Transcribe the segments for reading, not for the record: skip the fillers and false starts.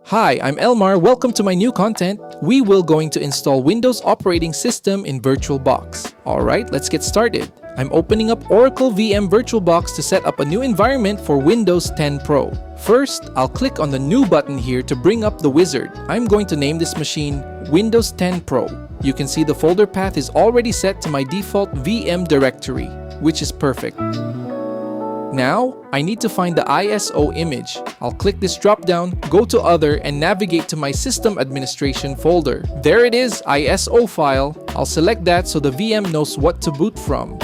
Hi, I'm Elmar. Welcome to my new content. We will going to install Windows operating system in VirtualBox. Alright, let's get started. I'm opening up Oracle VM VirtualBox to set up a new environment for Windows 10 Pro. First, I'll click on the New button here to bring up the wizard. I'm going to name this machine Windows 10 Pro. You can see the folder path is already set to my default VM directory, which is perfect. Now, I need to find the ISO image. I'll click this drop-down, go to Other, and navigate to my System Administration folder. There it is, ISO file. I'll select that so the VM knows what to boot from.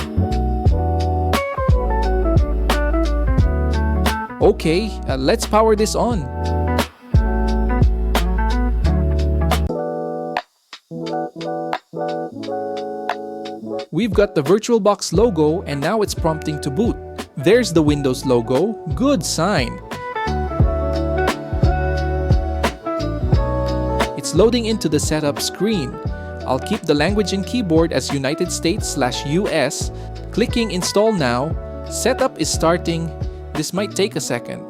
Okay, let's power this on. We've got the VirtualBox logo and now it's prompting to boot. There's the Windows logo. Good sign. It's loading into the setup screen. I'll keep the language and keyboard as United States/US. Clicking Install Now. Setup is starting. This might take a second.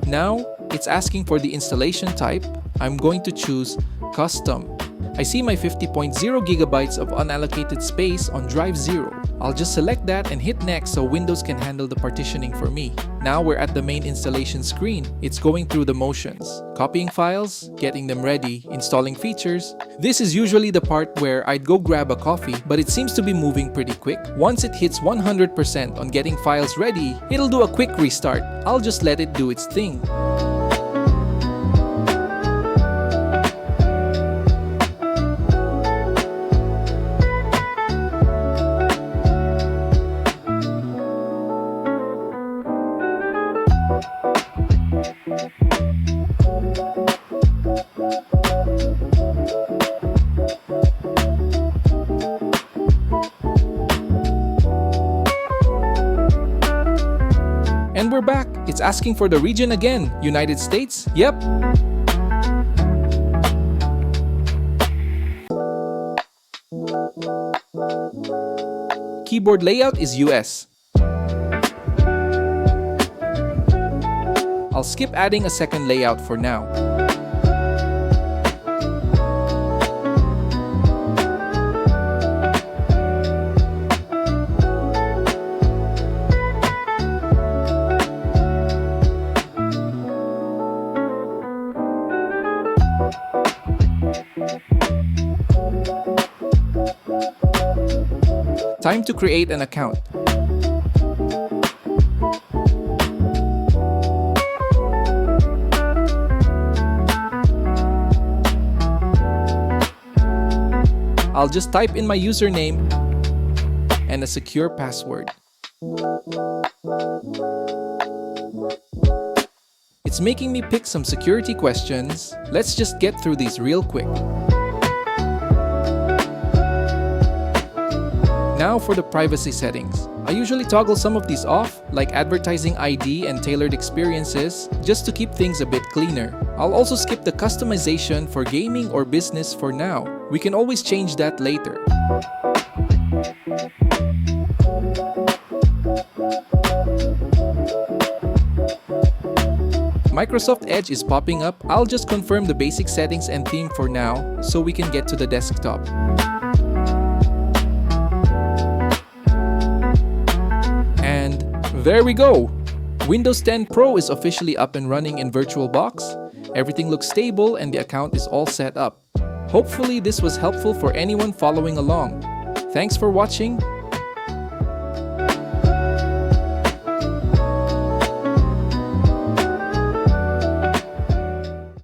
Now, it's asking for the installation type. I'm going to choose Custom. I see my 50.0 gigabytes of unallocated space on drive 0. I'll just select that and hit next so Windows can handle the partitioning for me. Now we're at the main installation screen. It's going through the motions. Copying files, getting them ready, installing features. This is usually the part where I'd go grab a coffee, but it seems to be moving pretty quick. Once it hits 100% on getting files ready, it'll do a quick restart. I'll just let it do its thing. And we're back. It's asking for the region again. United States? Yep. Keyboard layout is US. I'll skip adding a second layout for now. Time to create an account. I'll just type in my username and a secure password. It's making me pick some security questions. Let's just get through these real quick. Now for the privacy settings. I usually toggle some of these off, like advertising ID and tailored experiences, just to keep things a bit cleaner. I'll also skip the customization for gaming or business for now. We can always change that later. Microsoft Edge is popping up. I'll just confirm the basic settings and theme for now, so we can get to the desktop. And there we go! Windows 10 Pro is officially up and running in VirtualBox. Everything looks stable and the account is all set up. Hopefully this was helpful for anyone following along. Thanks for watching.